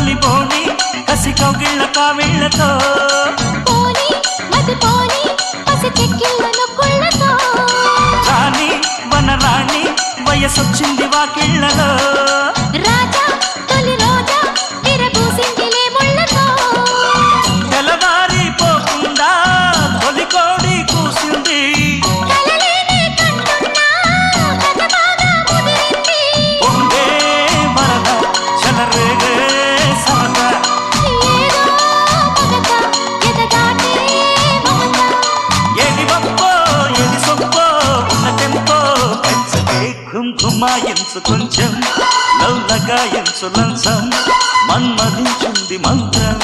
తొలి బోణి కసి కౌగిళ్ళ కావిళ్ళతో పోని మది పోని పసి చెక్కిళ్ళ నొక్కుళ్ళతో రాణి వనరాణి వయసొచ్చింది వాకిళ్ళలో రాజా తొలి రోజా విరబూసిందిలే ముళ్ళతో తెలవారిపోకుండా తొలి కోడి కూసింది కలలేనే కంటున్నా కథ బాగా ముదిరింది ఉండే వరద చలరేగే సరద ఏదో మగత ఎదగాటే మమత ఏది వప్పో ఏది సొప్పో ఉన్న టెంపో పెంచకే కుంకుమాయించు కొంచెం లవ్ లగాయించు లంచం మన్మధించింది మంత్రం